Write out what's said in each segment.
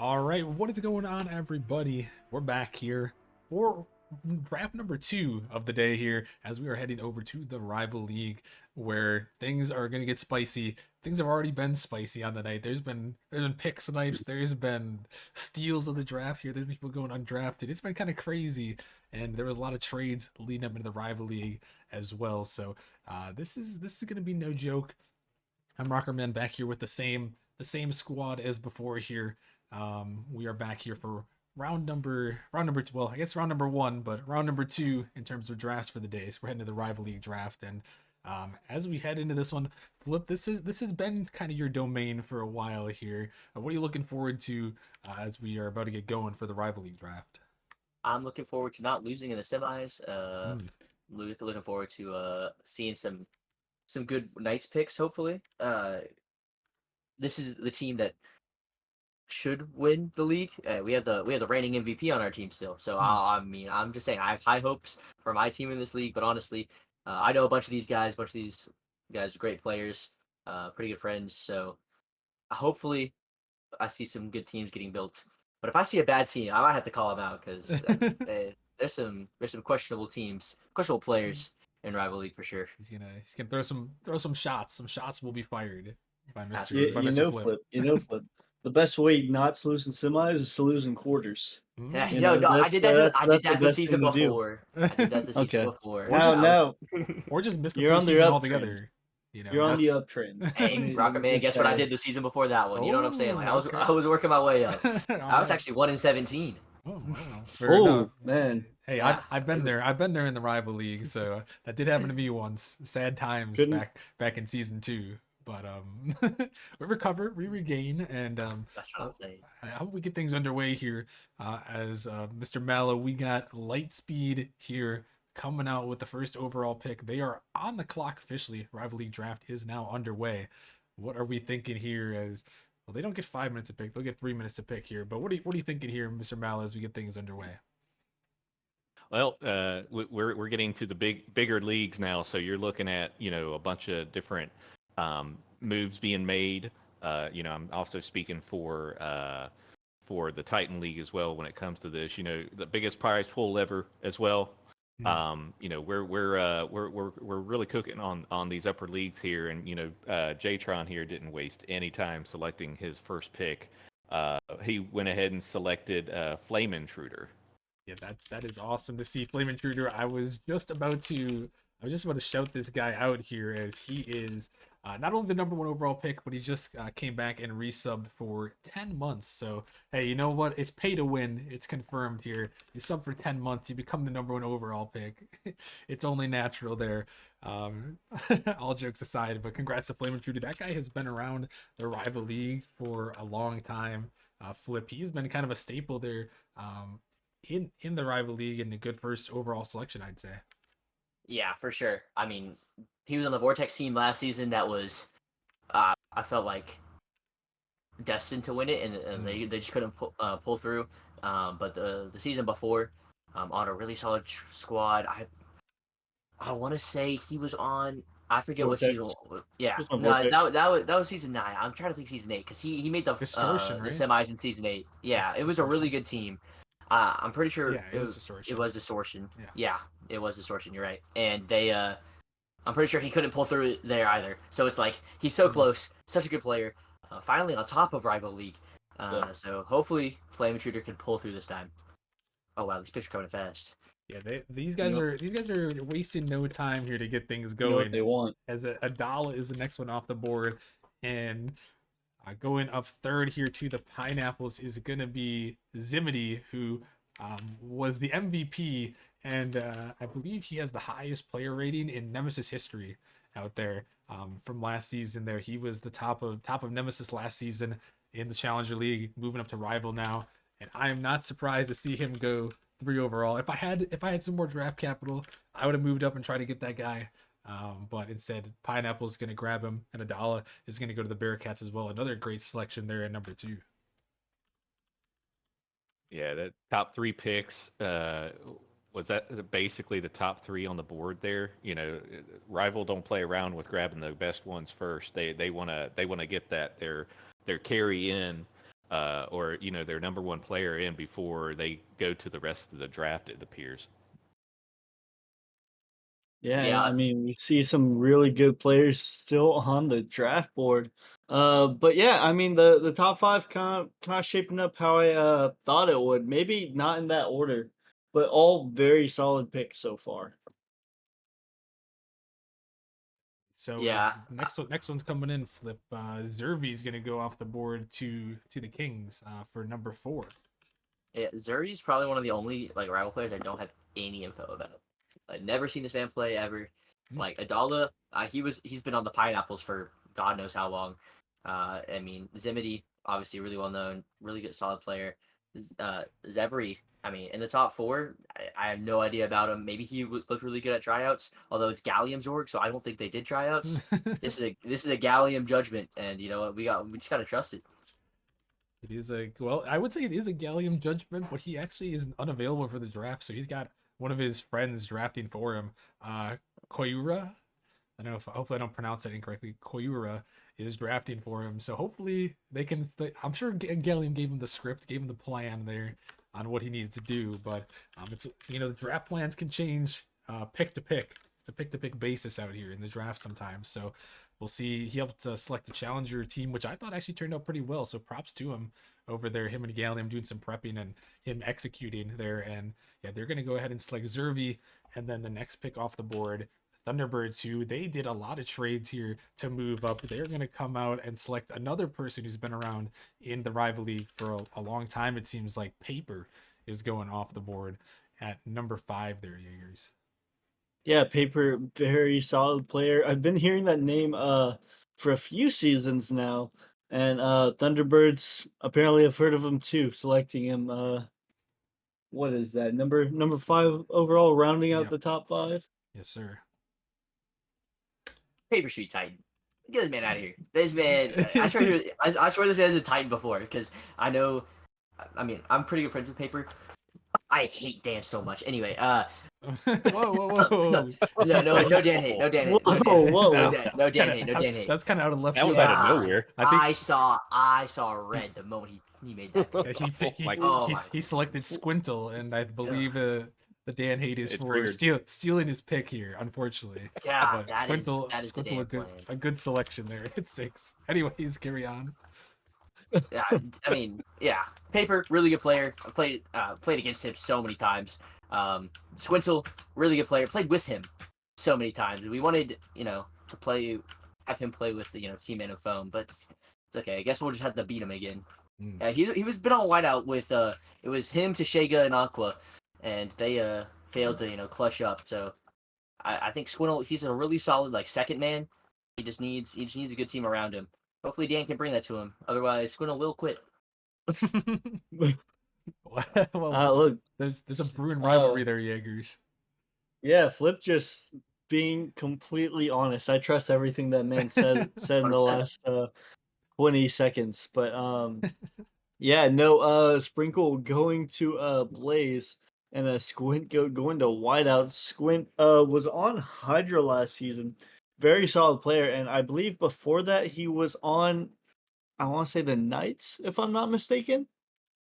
All right, what is going on, everybody? We're back here for draft number 2 of the day here as we are heading over to the rival league where things are going to get spicy. Things have already been spicy on the night. There's been pick snipes, there's been steals of the draft here. There's people going undrafted. It's been kind of crazy, and there was a lot of trades leading up into the rival league as well. So this is going to be no joke. I'm Rockerman back here with the same squad as before here. We are back here for round number well, I guess round number 1, but round number 2 in terms of drafts for the day. So we're heading to the rival league draft, and as we head into this one, Flip, this has been kind of your domain for a while here. What are you looking forward to as we are about to get going for the rival league draft? I'm looking forward to not losing in the semis. Mm. Looking forward to seeing some good Knights picks. Hopefully, this is the team that should win the league. We have the reigning MVP on our team still. So Mm. I'm just saying I have high hopes for my team in this league. But honestly, I know a bunch of these guys. A bunch of these guys are great players. Pretty good friends. So hopefully, I see some good teams getting built. But if I see a bad team, I might have to call them out because there's some questionable teams, questionable players in rival league for sure. He's gonna throw some shots. Some shots will be fired by Absolutely. Mr. by Mr. Flip. Flip. The best way not to lose in semis is to lose in quarters. Yeah, Mm. You no, know, no, I that's did that. that's I did that's the that the best season thing to do. before. I did that the season Okay. before. Or Now, just now or just miss the you're on the postseason uptrend. altogether. You're on the uptrend. Hey, Rocker Man, This guess what I guy. did the season before that one? You know what I'm saying? Like I was Okay. I was working my way up. All I was right. actually 1-17. Oh, wow. Fair enough. Oh man, Hey, I've, Yeah, I've it been was. there. I've been there in the rival league, so that did happen to me once. Sad times couldn't. back in season 2. But we recover, we regain, and That's what I'm saying. I hope we get things underway here. As Mr. Mallow, we got Lightspeed here coming out with the first overall pick. They are on the clock officially. Rival League draft is now underway. What are we thinking here? As well, they don't get 5 minutes to pick; they'll get 3 minutes to pick here. But what are you thinking here, Mr. Mallow, as we get things underway? Well, we're getting to the bigger leagues now, so you're looking at a bunch of different moves being made. I'm also speaking for the Titan League as well when it comes to this. The biggest prize pool ever as well. Hmm. We're really cooking on these upper leagues here, and Jatron here didn't waste any time selecting his first pick. He went ahead and selected Flame Intruder. Yeah, that is awesome to see. Flame Intruder. I was just about to shout this guy out here as he is not only the number 1 overall pick, but he just came back and resubbed for 10 months. So hey, you know what? It's pay to win. It's confirmed here. You sub for 10 months, you become the number 1 overall pick. It's only natural there. Um, all jokes aside, but congrats to Flame Intruder. That guy has been around the rival league for a long time. Flip, he's been kind of a staple there. In the rival league and a good first overall selection, I'd say. Yeah, for sure. I mean, he was on the Vortex team last season. That was, I felt like destined to win it, and they just couldn't pull through. But the season before, on a really solid squad, I want to say he was on. I forget what Vortex. season. Yeah, Just on no, Vortex. that was season 9. I'm trying to think season 8 because he made Distortion, the right? semis in season 8. Yeah, it was a really good team. I'm pretty sure Yeah, it was Distortion. It was Distortion. Yeah. Yeah, it was Distortion. You're right. And they, I'm pretty sure he couldn't pull through there either. So it's like he's so close, such a good player. Finally on top of rival league. Yeah. So hopefully Flame Intruder can pull through this time. Oh wow, these picks are coming fast. Yeah, these guys You know- are wasting no time here to get things You know what going. they want. As Adala is the next one off the board, and going up third here to the Pineapples is gonna be Zimity, who was the MVP, and I believe he has the highest player rating in Nemesis history out there. From last season, there he was the top of Nemesis last season in the Challenger League, moving up to Rival now, and I am not surprised to see him go 3 overall. If I had some more draft capital, I would have moved up and tried to get that guy. But instead, Pineapple's going to grab him, and Adala is going to go to the Bearcats as well. Another great selection there at number 2. Yeah, that top 3 picks was that basically the top 3 on the board there. Rival don't play around with grabbing the best ones first. They want to get that their carry in or their number one player in before they go to the rest of the draft. It appears. Yeah, and Yeah, I mean, we see some really good players still on the draft board. But yeah, I mean, the top five kind of shaping up how I thought it would. Maybe not in that order, but all very solid picks so far. So yeah, is next one's coming in. Flip. Zervi's gonna go off the board to the Kings for number 4. yeah. Zuri's probably one of the only like rival players I don't have any info about. I've never seen this man play ever. Hmm. Like Adala, he's been on the Pineapples for God knows how long. I mean Zimity, obviously really well known, really good solid player. Zevry, I mean in the top 4, I have no idea about him. Maybe he looked really good at tryouts, although it's Gallium's org, so I don't think they did tryouts. This is a Gallium judgment, and you know what we just gotta trust it. It is I would say it is a Gallium judgment, but he actually is unavailable for the draft, so he's got one of his friends drafting for him. Koyura, I don't know if hopefully I don't pronounce that incorrectly. Koyura is drafting for him, so hopefully they can. I'm sure Gallium gave him the script, gave him the plan there on what he needs to do, but it's the draft plans can change pick to pick. It's a pick to pick basis out here in the draft sometimes, so we'll see. He helped select the challenger team, which I thought actually turned out pretty well. So props to him over there. Him and Gallium doing some prepping and him executing there. And yeah, they're gonna go ahead and select Zervi, and then the next pick off the board, Thunderbirds, who they did a lot of trades here to move up. They're going to come out and select another person who's been around in the rival league for a long time. It seems like Paper is going off the board at number 5 there, Jaegers. Yeah, Paper, very solid player. I've been hearing that name for a few seasons now, and Thunderbirds apparently have heard of him too, selecting him. What is that number 5 overall, rounding out Yep. the top 5? Yes, sir. Paper Street Titan. Get this man out of here. This man, I swear this man is a Titan before because I know. I mean, I'm pretty good friends with Paper. I hate Dan so much. Anyway, whoa, whoa, whoa! no Dan hate, no Dan hate, no Dan Whoa, hate, whoa. no Dan hate, no Dan hate. That's kind of out of left That was field. out of God, nowhere. I think I saw red the moment he made that pick. he Oh he selected Squintle, and I believe the Dan hate is It for triggered. stealing his pick here, unfortunately. Yeah, But that is the Squintle damn plan. a good selection there at 6. Anyways, carry on. Yeah, I mean, yeah, Paper, really good player. I played against him so many times. Squintle, really good player. Played with him so many times. We wanted, to have him play with Seaman and Foam, but it's okay. I guess we'll just have to beat him again. Mm. Yeah, he was been on whiteout with it was him, Tashega, and Aqua, and they failed to clutch up. So I think Squintle, he's a really solid like second man. He just needs a good team around him. Hopefully Dan can bring that to him. Otherwise, Squintle will quit. Well, Look, there's a brewing uh, rivalry there, Jaegers. yeah, Flip just being completely honest. I trust everything that man said in the 100%. last 20 seconds. But yeah, no, Sprinkle going to Blaze and Squint going to Whiteout. Squint was on Hydra last season. Very solid player, and I believe before that he was on, I want to say, the Knights, if I'm not mistaken.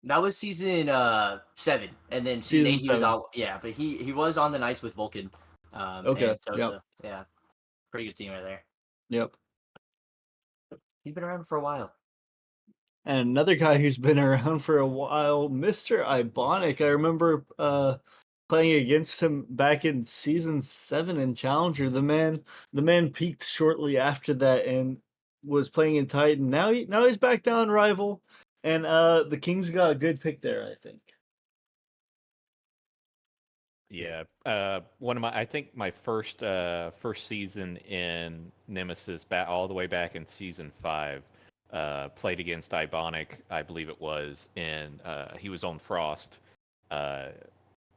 That was season 7, and then season Season 8 he was 7. on. Yeah, but he was on the Knights with Vulcan, Okay. and Yep. Sosa. Yeah, pretty good team right there. Yep. He's been around for a while. And another guy who's been around for a while, Mr. Ibonic. I remember playing against him back in season 7 in Challenger. The man peaked shortly after that and was playing in Titan. Now he's back down rival, and the Kings got a good pick there, I think. Yeah, I think my first season in Nemesis, back all the way back in season 5, played against Ibonic, I believe it was, and he was on Frost,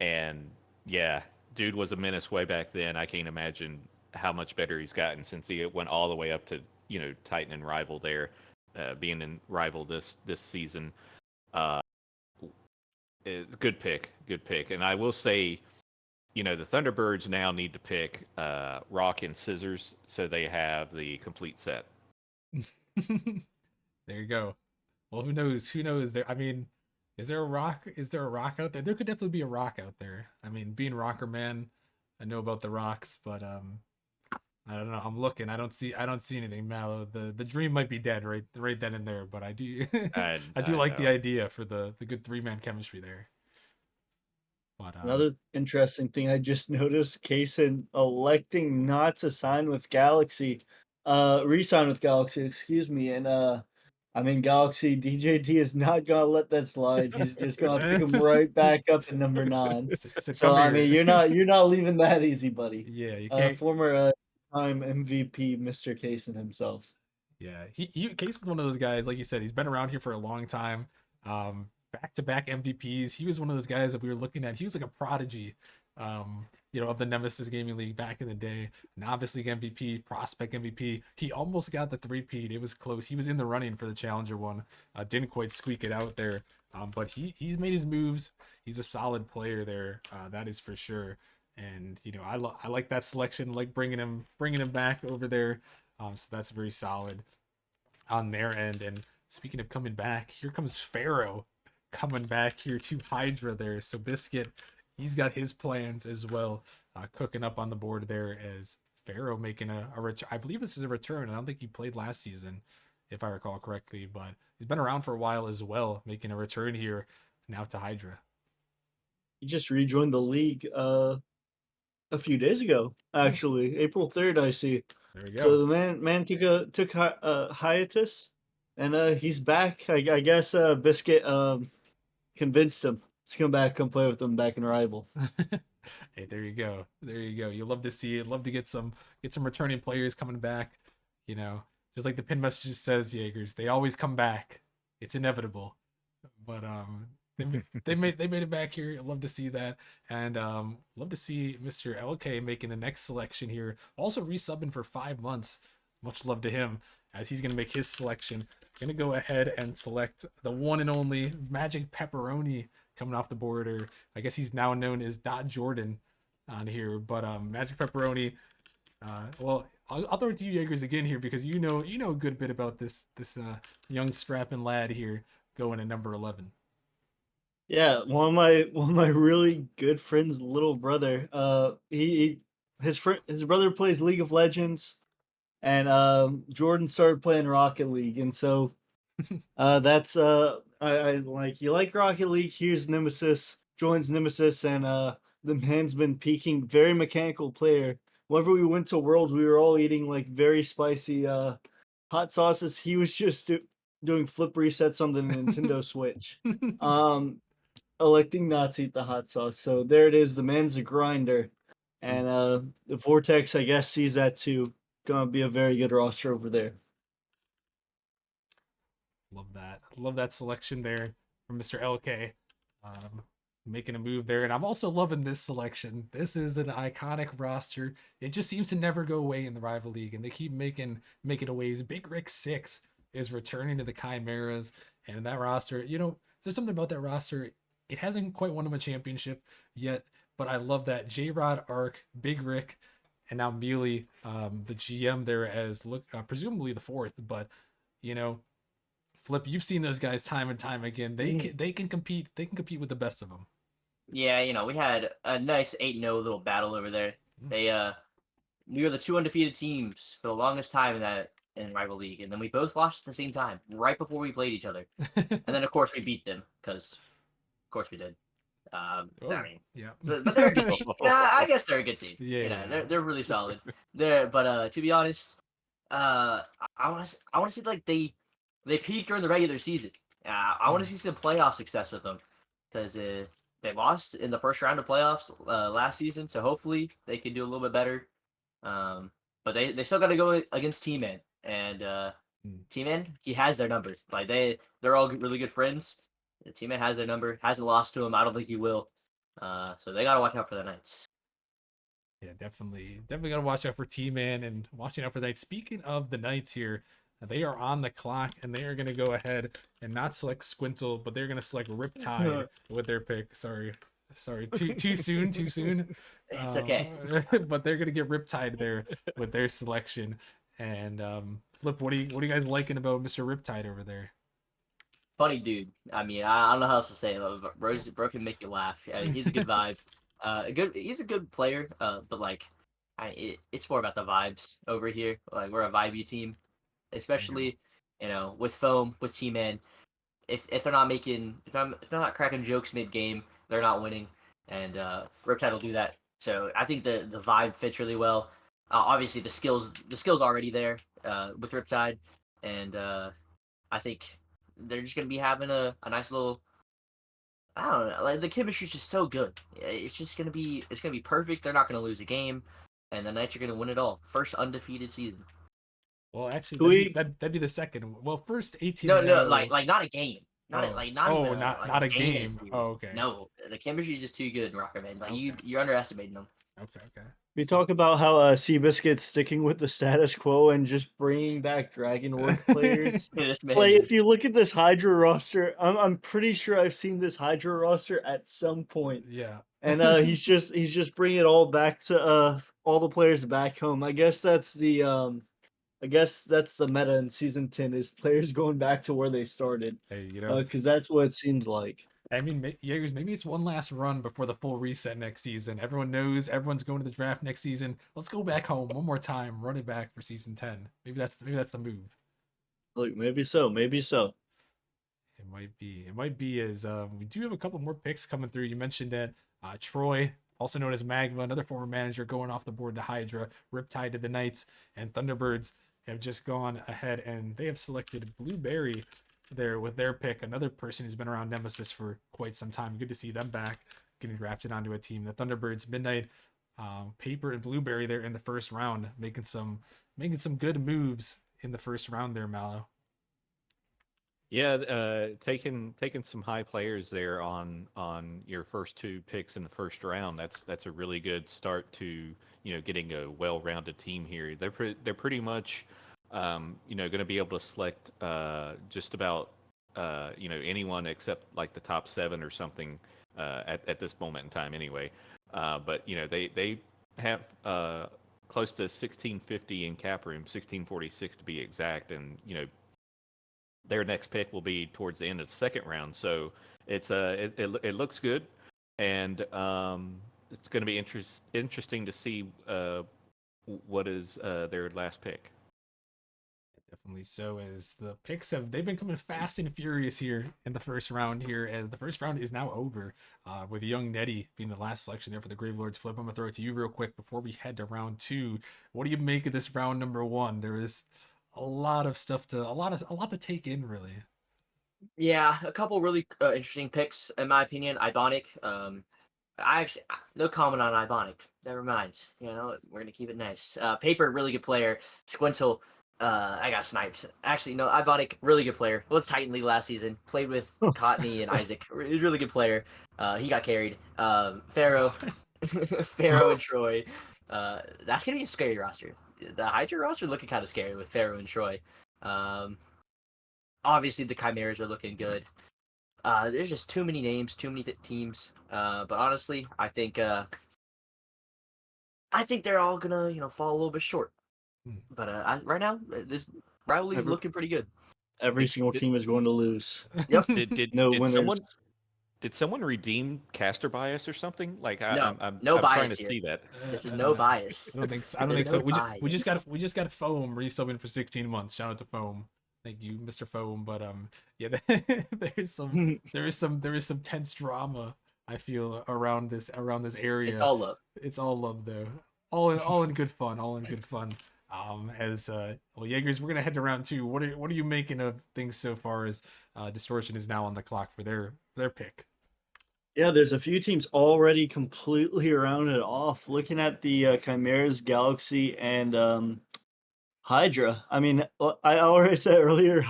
and yeah, dude was a menace way back then. I can't imagine how much better he's gotten since he went all the way up to Titan and Rival there, being in Rival this season. Uh, good pick, and I will say, the Thunderbirds now need to pick Rock and Scissors so they have the complete set. There you go. Well, who knows? Who knows? There. I mean, is there a rock? Is there a rock out there? There could definitely be a rock out there. I mean, being rocker man, I know about the rocks, but I don't know. I'm looking. I don't see anything. Mallow. The dream might be dead right then and there. But I do I do I like the know. idea for the good 3-man chemistry there. But Another interesting thing I just noticed, Kaysen electing not to sign with Galaxy, re-sign with Galaxy, excuse me. And I mean Galaxy DJT is not gonna let that slide. He's just gonna pick him right back up in number 9. it's a So come I mean here. you're not leaving that easy, buddy. Yeah, you can't. Former time MVP Mr. Kaysen himself. Yeah, he Case is one of those guys. Like you said, he's been around here for a long time. Back to back MVPs. He was one of those guys that we were looking at. He was like a prodigy, of the Nemesis Gaming League back in the day. Novice League MVP, prospect MVP. He almost got the three-peat. It was close. He was in the running for the Challenger one. Didn't quite squeak it out there. But he's made his moves. He's a solid player there. That is for sure. And I like that selection. Like bringing him back over there. So that's very solid on their end. And speaking of coming back, here comes Pharaoh coming back here to Hydra there. So Biscuit, he's got his plans as well, cooking up on the board there as Pharaoh making a return. I believe this is a return. I don't think he played last season, if I recall correctly, but he's been around for a while as well, making a return here now to Hydra. He just rejoined the league a few days ago, actually. April 3rd, I see. There we So go. the man took a hiatus, and he's back. I guess Biscuit convinced him to come back, come play with them back in Rival. Hey, there you go. There you go. You love to see it. Love to get some returning players coming back. Just like the pin message says, Jaegers, they always come back. It's inevitable. But they made it back here. Love to see that, and love to see Mr. LK making the next selection here. Also resubbing for 5 months. Much love to him as he's gonna make his selection. Gonna go ahead and select the one and only Magic Pepperoni coming off the board, or I guess he's now known as Dot Jordan on here. But Magic Pepperoni. Well, I'll throw it to you, Jaegers, again here because you know a good bit about this young strapping lad here going at number 11. Yeah, one of my really good friends' little brother. His brother plays League of Legends, and Jordan started playing Rocket League, and so that's I like you like Rocket League. Here's Nemesis, joins Nemesis, and the man's been peaking. Very mechanical player. Whenever we went to Worlds, we were all eating like very spicy hot sauces. He was just doing flip resets on the Nintendo Switch. Electing not to eat the hot sauce. So there it is. The man's a grinder, and the Vortex, I guess, sees that too. Gonna be a very good roster over there. Love that. Love that selection there from Mr. LK. Making a move there. And I'm also loving this selection. This is an iconic roster. It just seems to never go away in the rival league. And they keep making ways. Big Rick 6 is returning to the Chimeras. And that roster, there's something about that roster. It hasn't quite won him a championship yet. But I love that J-Rod, Arc, Big Rick, and now Mealy, the GM there as presumably the fourth. But, Flip, you've seen those guys time and time again. They can compete. They can compete with the best of them. Yeah, we had a nice 8-0 little battle over there. We were the 2 undefeated teams for the longest time in Rival League, and then we both lost at the same time, right before we played each other. And then of course we beat them, because of course we did. I mean, yeah, but they're a good team. Yeah, I guess they're a good team. Yeah. They're really solid. But to be honest, I want to see like they peaked during the regular season. I want to see some playoff success with them because they lost in the first round of playoffs last season. So hopefully they can do a little bit better. But they still got to go against T-Man, and T-Man, he has their numbers. Like they're all really good friends. T-Man has their number. Hasn't lost to him. I don't think he will. So they got to watch out for the Knights. Yeah, definitely gotta watch out for T-Man and watching out for that. Speaking of the Knights here, they are on the clock and they are gonna go ahead and not select Squintle, but they're gonna select Riptide with their pick. Sorry, too soon. It's okay. But they're gonna get Riptide there with their selection. And Flip, what are you guys liking about Mr. Riptide over there? funny dude. I mean, I don't know how else to say it. But bro can make you laugh. I mean, he's a good vibe. He's a good player. But like, it's more about the vibes over here. Like we're a vibey team, You know. especially with foam with T-Man. If they're not making if they're not cracking jokes mid game, they're not winning, and Riptide will do that. So I think the vibe fits really well. Obviously the skills already there with Riptide, and I think they're just gonna be having a nice little. I don't know, like the chemistry's just so good. It's gonna be perfect. They're not gonna lose a game, and the Knights are gonna win it all. First undefeated season. Well, actually, Can we that'd be the second. Well, first 18 No, and no, like 0. like not a game. Oh, Not even oh, not like a not a game in a game. Oh, series. okay, No, the chemistry is just too good, Rocker Man. Like okay, you're underestimating them. okay. we So, talk about how Seabiscuit's sticking with the status quo and just bringing back Dragon Work players? This Like, man, if you look at this Hydra roster, I'm pretty sure I've seen this Hydra roster at some point, yeah. and he's just bringing it all back to all the players back home. I guess that's the meta in season 10 is players going back to where they started, Hey, because that's what it seems like. I mean, Jaegers, maybe it's one last run before the full reset next season. Everyone knows everyone's going to the draft next season. Let's go back home one more time, run it back for season 10. Maybe that's the move. Look, maybe so, maybe so. It might be. It might be as we do have a couple more picks coming through. You mentioned that Troy, also known as Magma, another former manager, going off the board to Hydra, Riptide to the Knights, and Thunderbirds have just gone ahead and they have selected Blueberry there with their pick. Another person who's been around Nemesis for quite some time. Good to see them back, getting drafted onto a team. The Thunderbirds, Midnight, Paper, and Blueberry there in the first round, making some good moves in the first round there, Mallow. Yeah, taking some high players there on your first two picks in the first round. That's a really good start to getting a well-rounded team here. They're pretty much going to be able to select just about anyone except like the top seven or something at this moment in time anyway. But they have close to 1650 in cap room, 1646 to be exact, and their next pick will be towards the end of the second round. So it looks good, and it's going to be interesting to see what is their last pick. Definitely so, as the picks they've been coming fast and furious here in the first round here, as the first round is now over, with young Nettie being the last selection there for the Gravelords flip. I'm gonna throw it to you real quick before we head to round two. What do you make of this round number one? There is a lot of stuff to a lot to take in, really. yeah, a couple really interesting picks in my opinion. Ibonic, I actually no comment on Ibonic. Never mind. We're gonna keep it nice. Paper, really good player. Squintle, I got sniped. Actually, no, Ibonic, really good player. Was Titan League last season. Played with Cottony and Isaac. He's a really good player. He got carried. Pharaoh, Pharaoh and Troy. That's gonna be a scary roster. The Hydra roster looking kind of scary with Pharaoh and Troy. Um, Obviously the Chimeras are looking good. There's just too many names, too many teams. But honestly, I think they're all gonna fall a little bit short. Hmm. But right now, this rivalry is Every, looking pretty good. every Did single did team is going to lose. Yep. did did, No did winners. someone did someone redeem caster bias or something? Like No, I'm no trying bias to here. see that. This is no bias. I don't think so. I don't There's think so. no We just got bias. Foam resubbing for 16 months. Shout out to Foam. Thank you, Mr. Foam. But yeah, there is some tense drama I feel around this It's area. all love. It's all love though. All in good fun. All in good fun. As well, Jaegers, we're gonna head to round two. What are you making of things so far? As Distortion is now on the clock for their pick. Yeah, there's a few teams already completely rounded off. Looking at the Chimeras, Galaxy, and Hydra. I mean, I already said earlier,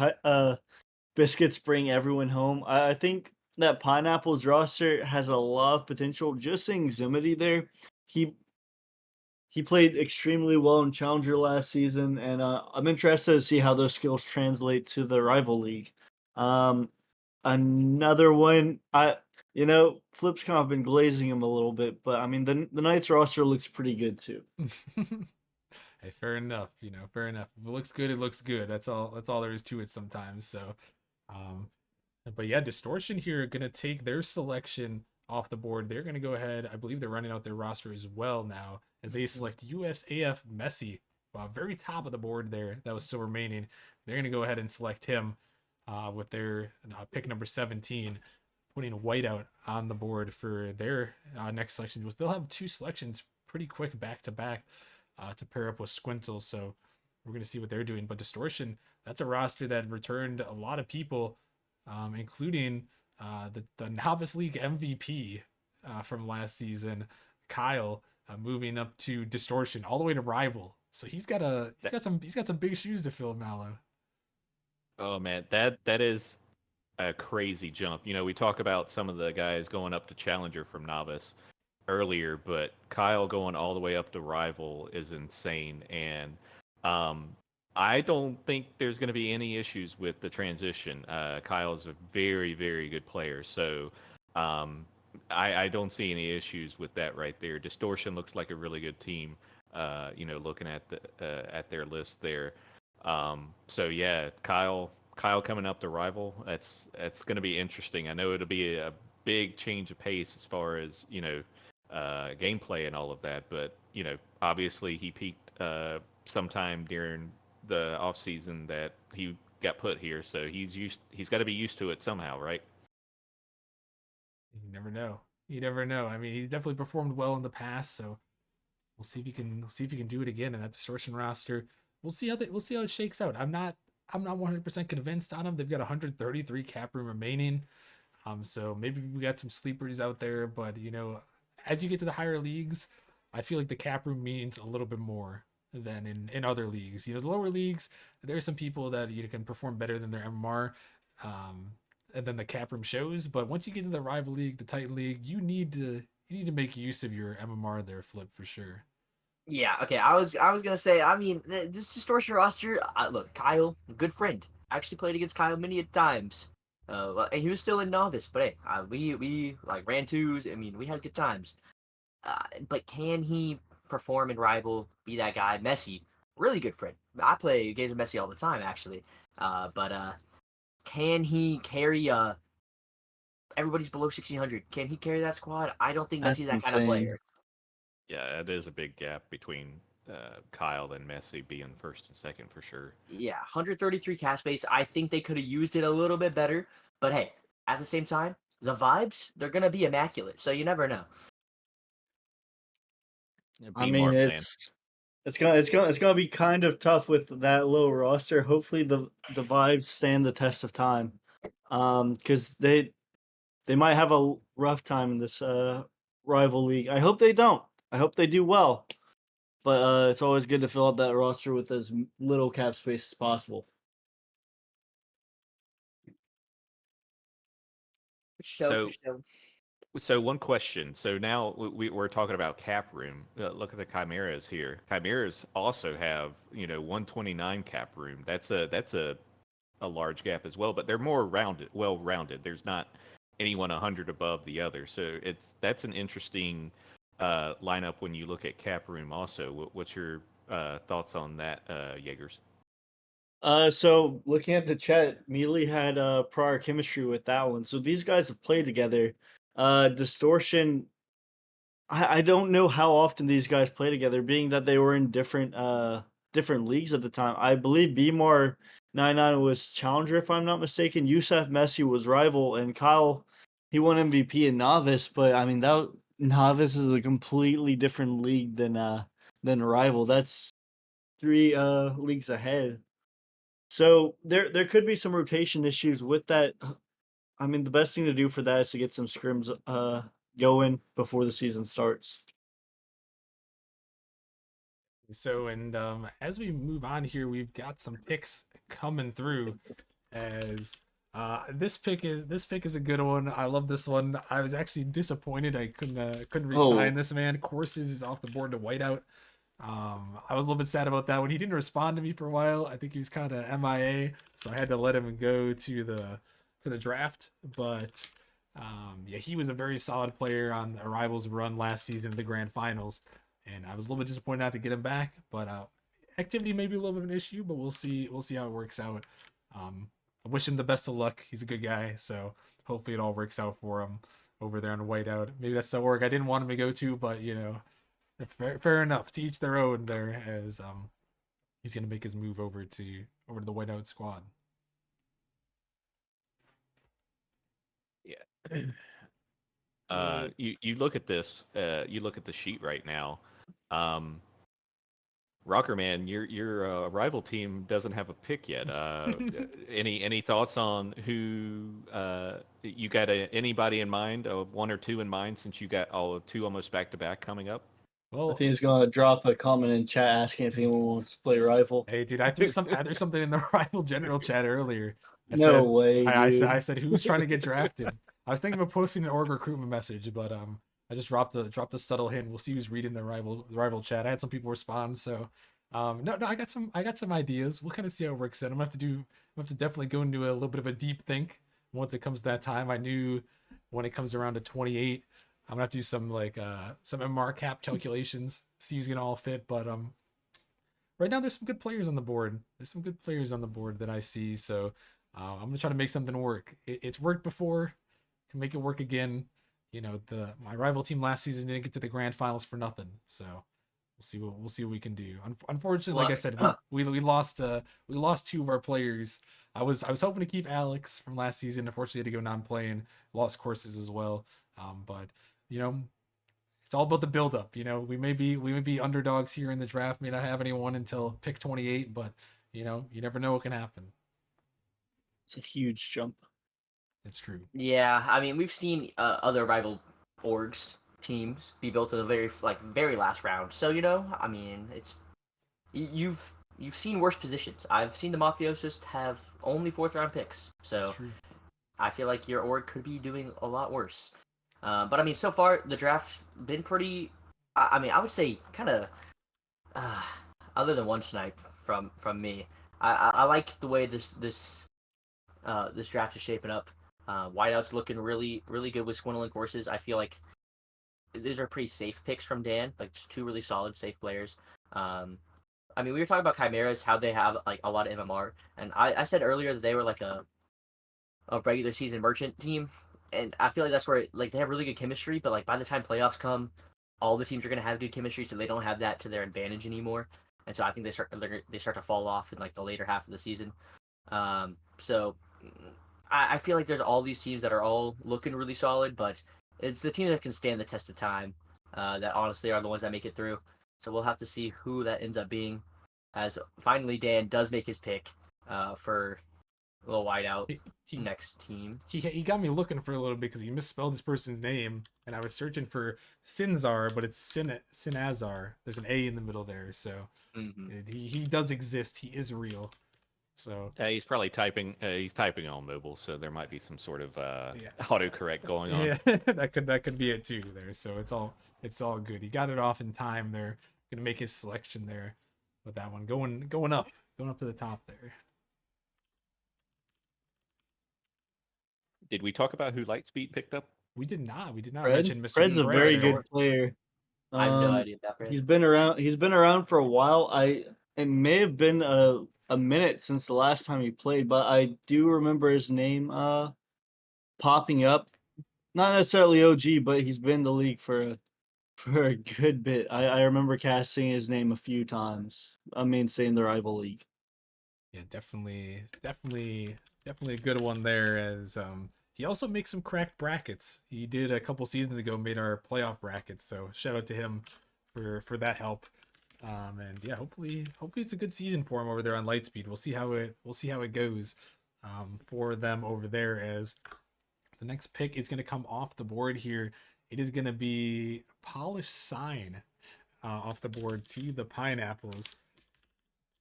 Biscuits bring everyone home. I think that Pineapple's roster has a lot of potential. Just seeing Zimity there, he he played extremely well in Challenger last season, and I'm interested to see how those skills translate to the rival league. Um, Another one, Flip's kind of been glazing him a little bit, but I mean the Knights roster looks pretty good too. Hey, fair enough. Fair enough. If it looks good, it looks good. That's all there is to it sometimes. So, um, But yeah, Distortion here going to take their selection off the board. They're going to go ahead. I believe they're running out their roster as well now as they select USAF Messi. Very top of the board there that was still remaining. They're going to go ahead and select him with their pick number 17, putting Whiteout on the board for their next selection. They'll have two selections pretty quick back to back to pair up with Squintle. So we're going to see what they're doing. But Distortion, that's a roster that returned a lot of people, including the Novice League MVP from last season, Kyle, moving up to Distortion all the way to Rival. So he's got some big shoes to fill, Mallow. Oh man, that is a crazy jump. You know, we talk about some of the guys going up to Challenger from Novice earlier, but Kyle going all the way up to Rival is insane. And um, I don't think there's going to be any issues with the transition. Kyle's a very, very good player. So um, I don't see any issues with that right there. Distortion looks like a really good team, looking at their list there. So yeah, Kyle coming up to Rival, that's going to be interesting. I know it'll be a big change of pace as far as gameplay and all of that. But obviously he peaked sometime during the off season that he got put here, so he's got to be used to it somehow, right? You never know. You never know. I mean, he definitely performed well in the past, so we'll see if he can do it again in that Distortion roster. We'll see how it shakes out. I'm not 100% convinced on him. They've got 133 cap room remaining. So maybe we got some sleepers out there, but as you get to the higher leagues, I feel like the cap room means a little bit more than in other leagues. The lower leagues, there are some people that can perform better than their MMR, and then the cap room shows. But once you get into the rival league, the Titan league, you need to make use of your MMR there, Flip, for sure. Yeah, okay. I was gonna say. I mean, this Distortion roster. Look, Kyle, good friend. Actually played against Kyle many a times. And he was still in novice, but hey, we like ran twos. I mean, we had good times. But can he perform in rival? Be that guy? Messi, really good friend. I play games with Messi all the time, actually. But can he carry everybody's below 1600? Can he carry that squad? I don't think That's Messi's that kind of insane. player. Yeah, it is a big gap between Kyle and Messi being first and second for sure. Yeah, 133 cap space. I think they could have used it a little bit better. But hey, at the same time, the vibes, they're going to be immaculate. So you never know. Yeah, I B mean, Marv, man. it's gonna be kind of tough with that low roster. Hopefully, the vibes stand the test of time. Because they might have a rough time in this rival league. I hope they don't. I hope they do well. But it's always good to fill up that roster with as little cap space as possible. For So show. So one question. So now we're talking about cap room. Look at the Chimeras here. Chimeras also have 129 cap room. That's a large gap as well, but they're more rounded, well rounded. There's not anyone 100 above the other. So that's an interesting lineup when you look at cap room. Also, what's your thoughts on that, Jaegers? So looking at the chat, Mealy had prior chemistry with that one. So these guys have played together. Distortion, I don't know how often these guys play together, being that they were in different leagues at the time. I believe Bmar 99 was challenger, if I'm not mistaken. Yusuf Messi was rival, and Kyle, he won MVP in novice. But I mean, that novice is a completely different league than rival. That's three leagues ahead. So there could be some rotation issues with that. I mean, the best thing to do for that is to get some scrims going before the season starts. So, and as we move on here, we've got some picks coming through. As this pick is a good one. I love this one. I was actually disappointed I couldn't re-sign Oh, this man. Courses is off the board to whiteout. I was a little bit sad about that one. He didn't respond to me for a while. I think he was kind of MIA, so I had to let him go to the draft. But yeah, he was a very solid player on the Arrival's run last season in the grand finals, and I was a little bit disappointed not to get him back. But activity may be a little bit of an issue, but we'll see. We'll see how it works out. Um, I wish him the best of luck. He's a good guy, so hopefully it all works out for him over there on Whiteout. Maybe that's the org I didn't want him to go to, but fair enough. To each their own. There, as he's gonna make his move over to the Whiteout squad. Yeah. You look at this. You look at the sheet right now. Rockerman, your rival team doesn't have a pick yet. Any thoughts on who you got? Anybody in mind? One or two in mind, since you got all two almost back to back coming up. I Well, think he's gonna drop a comment in chat asking if anyone wants to play rival. hey, dude, I threw something in the rival general chat earlier. No way, dude. I said who's trying to get drafted. I was thinking of posting an org recruitment message, but I just dropped a subtle hint. We'll see who's reading the rival chat. I had some people respond, so no, I got some ideas. We'll kind of see how it works out. I'm gonna have to definitely go into a little bit of a deep think once it comes to that time. I knew when it comes around to 28, I'm gonna have to do some some MR cap calculations, see who's gonna all fit, but right now there's some good players on the board. There's some good players on the board that I see. So I'm gonna try to make something work. It's worked before. Can make it work again. My rival team last season didn't get to the grand finals for nothing. So we'll see what we can do. Unfortunately, like I said, we lost two of our players. I was hoping to keep Alex from last season. Unfortunately, had to go non-playing. Lost courses as well. But it's all about the build-up. We may be underdogs here in the draft. May not have anyone until pick 28, but you never know what can happen. It's a huge jump. That's true. Yeah, I mean, we've seen other rival orgs teams be built in the very last round. So I mean, you've seen worse positions. I've seen the Mafiosos have only 4th-round picks. So I feel like your org could be doing a lot worse. But I mean, so far the draft been pretty. I mean, I would say kind of. Other than one snipe from me, I like the way this draft is shaping up. Whiteout's looking really good with Swindling courses. I feel like these are pretty safe picks from Dan, like just two really solid safe players. I mean, we were talking about Chimeras, how they have like a lot of MMR, and I said earlier that they were like a regular season merchant team, and I feel like that's where like they have really good chemistry, but like by the time playoffs come, all the teams are gonna have good chemistry, so they don't have that to their advantage anymore, and so I think they start to fall off in like the later half of the season. So I feel like there's all these teams that are all looking really solid, but it's the teams that can stand the test of time that honestly are the ones that make it through. So we'll have to see who that ends up being. As finally Dan does make his pick for a little Whiteout next team. He got me looking for a little bit because he misspelled this person's name, and I was searching for Sinzar, but it's Sinazar. There's an A in the middle there, so he does exist. He is real. So he's probably typing. He's typing on mobile, so there might be some sort of autocorrect going on. Yeah, that could be it too. There, so it's all good. He got it off in time. They're gonna make his selection there with that one going up to the top there. Did we talk about who Lightspeed picked up? We did not. Mention Mr. Fred's a very good player. I have no idea about Fred. He's been around for a while. It may have been a minute since the last time he played, but I do remember his name popping up. Not necessarily OG, but he's been in the league for a good bit. I remember casting his name a few times. I mean, say in the rival league. Yeah, definitely a good one there. As he also makes some cracked brackets. He did a couple seasons ago, made our playoff brackets. So shout out to him for that help. And yeah, hopefully it's a good season for him over there on Lightspeed. We'll see how it goes for them over there. As the next pick is going to come off the board here. It is going to be Polished Sign off the board to the Pineapples.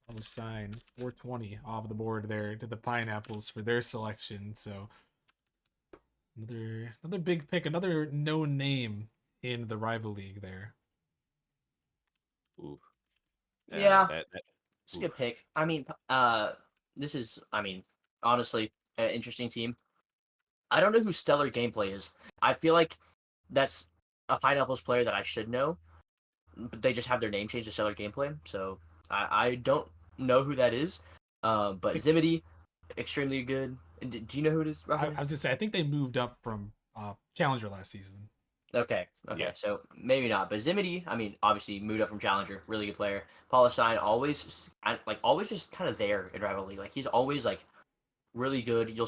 Polished Sign 420 off the board there to the Pineapples for their selection. So another big pick, another known name in the rival league there. Ooh. Yeah, it's a good pick. I mean, this is, honestly, an interesting team. I don't know who Stellar Gameplay is. I feel like that's a Pineapples player that I should know, but they just have their name changed to Stellar Gameplay, so I don't know who that is. But Zimity, extremely good. Do you know who it is, I Rafa? was gonna say I think they moved up from Challenger last season. Okay, Yeah. so maybe not. But Zimity, I mean, obviously moved up from Challenger, really good player. Palestine always just kind of there in Rival League. Like he's always like really good. You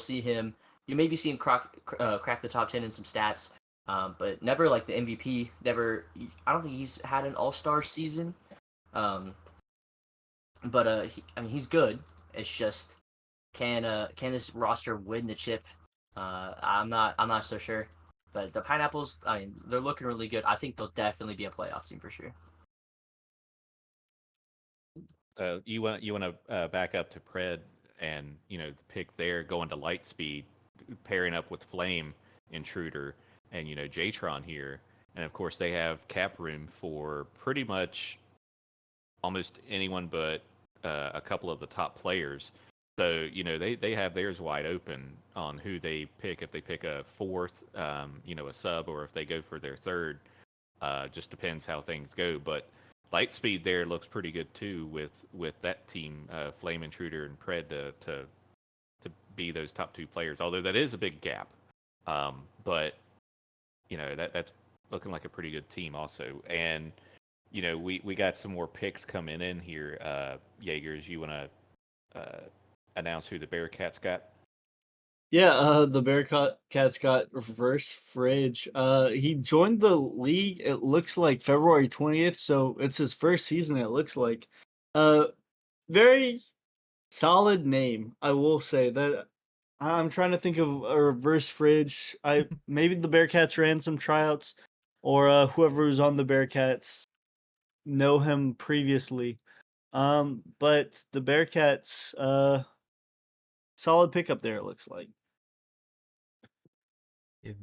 maybe see him crack the top 10 in some stats, but never like the MVP. Never. I don't think he's had an All Star season. Um, but I mean, he's good. It's just can this roster win the chip? I'm not so sure. But the Pineapples, I mean, they're looking really good. I think they'll definitely be a playoff team for sure. You want to back up to Pred and the pick there going to Lightspeed, pairing up with Flame Intruder and Jatron here, and of course they have cap room for pretty much almost anyone but a couple of the top players. So they have theirs wide open on who they pick. If they pick a fourth, a sub, or if they go for their third, just depends how things go. But Lightspeed there looks pretty good too with that team, Flame Intruder and Pred to be those top two players. Although that is a big gap, but that's looking like a pretty good team also. And we got some more picks coming in here. Jaegers, you want to announce who the Bearcats got? Yeah, the Bearcats got reverse fridge. He joined the league. It looks like February 20th, so it's his first season. It looks like, uh, very solid name. I will say that. I'm trying to think of a reverse fridge. Maybe the Bearcats ran some tryouts, or whoever was on the Bearcats know him previously. But the Bearcats, solid pickup there. It looks like.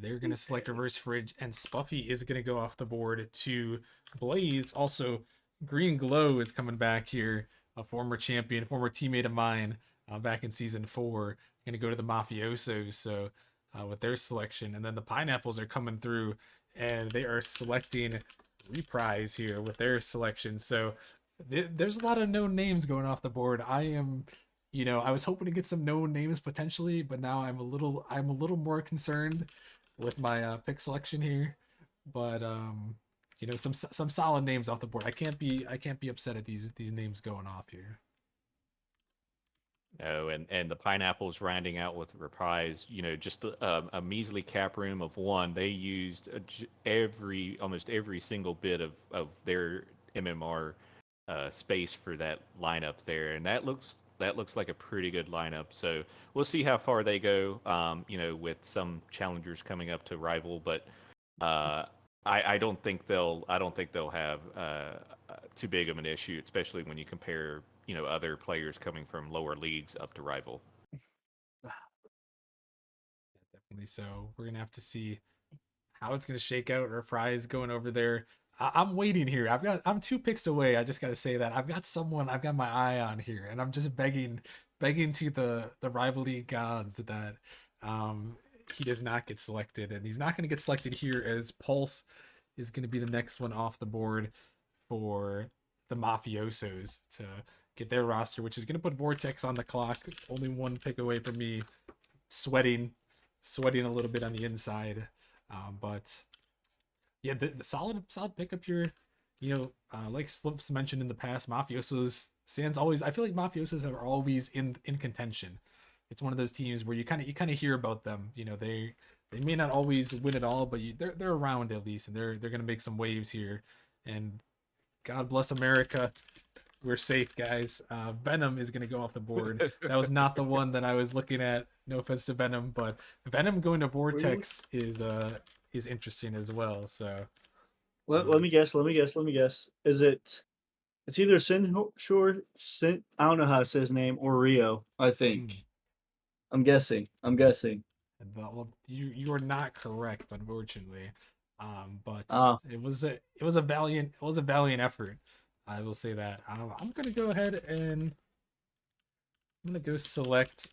They're going to select reverse fridge, and Spuffy is going to go off the board to Blaze. Also, Green Glow is coming back here, a former champion, former teammate of mine back in season 4. Going to go to the Mafiosos, so with their selection. And then the Pineapples are coming through, and they are selecting Reprise here with their selection. So there's a lot of known names going off the board. I was hoping to get some known names potentially, but now I'm a little more concerned with my pick selection here. But some solid names off the board. I can't be upset at these names going off here. Oh, and the Pineapples rounding out with Reprise, just a measly cap room of 1. They used almost every single bit of their MMR space for that lineup there, and that looks like a pretty good lineup. So we'll see how far they go. With some challengers coming up to rival, but uh, I don't think they'll have too big of an issue, especially when you compare other players coming from lower leagues up to rival. Definitely. So we're gonna have to see how it's gonna shake out. Reprise going over there. I'm waiting here. I'm 2 picks away. I just gotta say that I've got my eye on here, and I'm just begging to the rival league gods that um he does not get selected, and he's not gonna get selected here as Pulse is gonna be the next one off the board for the Mafiosos to get their roster, which is gonna put Vortex on the clock. Only 1 pick away from me, sweating, sweating a little bit on the inside, but yeah, the solid pickup here. Like Flips mentioned in the past, Mafiosos stands always. I feel like Mafiosos are always in contention. It's one of those teams where you kind of hear about them. They may not always win it all, but they're around at least, and they're gonna make some waves here. And God bless America. We're safe, guys. Venom is gonna go off the board. That was not the one that I was looking at. No offense to Venom, but Venom going to Vortex is interesting as well. So Let me guess. Let me guess. Let me guess. Is it? It's either Sin. I don't know how to say his name, or Rio. I mm, think. I'm guessing. I'm guessing. well, you are not correct, unfortunately. But Ah, it was a valiant effort. I will say that. I'm gonna go ahead and I'm gonna go select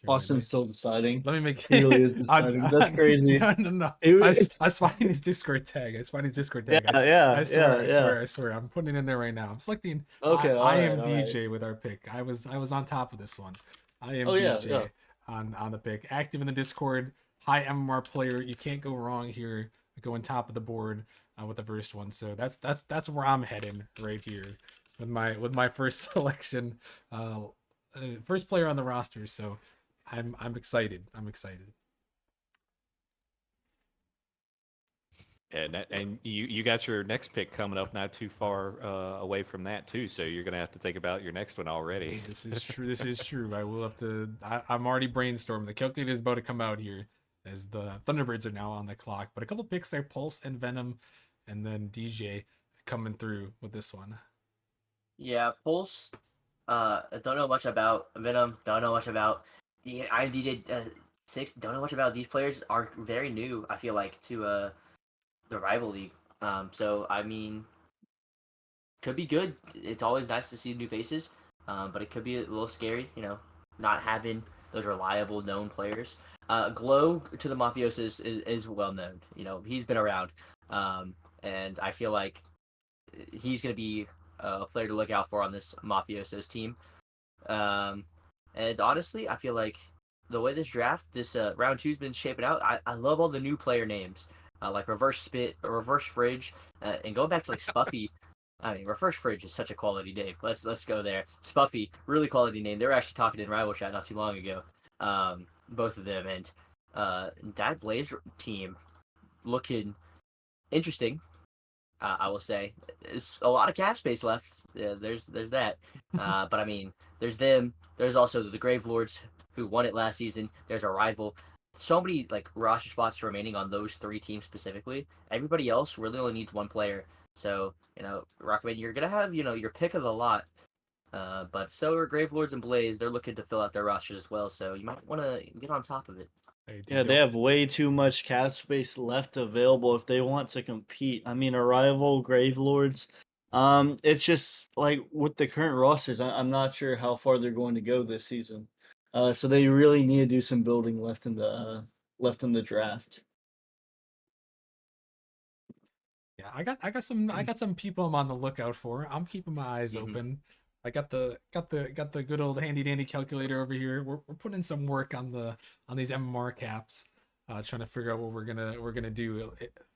Here, Austin's still deciding. let me make. He really is deciding. That's crazy. No. It- I was finding his Discord tag. I was finding his Discord yeah, tag. yeah, I swear, yeah, yeah. I swear. I'm putting it in there right now. I'm selecting. Okay, I all right, am all right. DJ with our pick. I was on top of this one. I am Oh yeah, DJ yeah. on the pick. Active in the Discord. High MMR player. You can't go wrong here. Going top of the board with the first one. So that's where I'm heading right here with my first selection. First player on the roster. So I'm excited. I'm excited. And you got your next pick coming up not too far away from that too, so you're gonna have to think about your next one already. This is true. This is true. I will have to. I'm already brainstorming. The calculator is about to come out here, as the Thunderbirds are now on the clock. But a couple picks there: Pulse and Venom, and then DJ coming through with this one. Yeah, Pulse. I don't know much about Venom. Don't know much about the IMDJ 6. Don't know much about these players. Are very new. I feel like to the rival league. So I mean, could be good. It's always nice to see new faces. But it could be a little scary. Not having those reliable known players. Glow to the Mafiosos is well known. He's been around. And I feel like he's going to be a player to look out for on this Mafiosos team. Um, and honestly, I feel like the way this draft, this round two's been shaping out, I love all the new player names, like Reverse Spit, Reverse Fridge, and going back to like Spuffy. I mean, Reverse Fridge is such a quality name. Let's go there. Spuffy, really quality name. They were actually talking in Rival Chat not too long ago, both of them, and that Blaze team looking interesting. I will say, there's a lot of cap space left. Yeah, there's that. But I mean, there's them. There's also the Grave Lords who won it last season. There's a rival. So many like roster spots remaining on those three teams specifically. Everybody else really only needs one player. So Rockman, you're gonna have your pick of the lot. But so are Grave Lords and Blaze. They're looking to fill out their rosters as well. So you might want to get on top of it. Hey, dude, Yeah, they have way too much cap space left available if they want to compete. I mean, Arrival, Grave Lords. It's just like with the current rosters, I'm not sure how far they're going to go this season. So they really need to do some building left in the draft. Yeah, I got some people I'm on the lookout for. I'm keeping my eyes Mhm. open. I got the good old handy dandy calculator over here. We're putting some work on these MMR caps, trying to figure out what we're gonna do.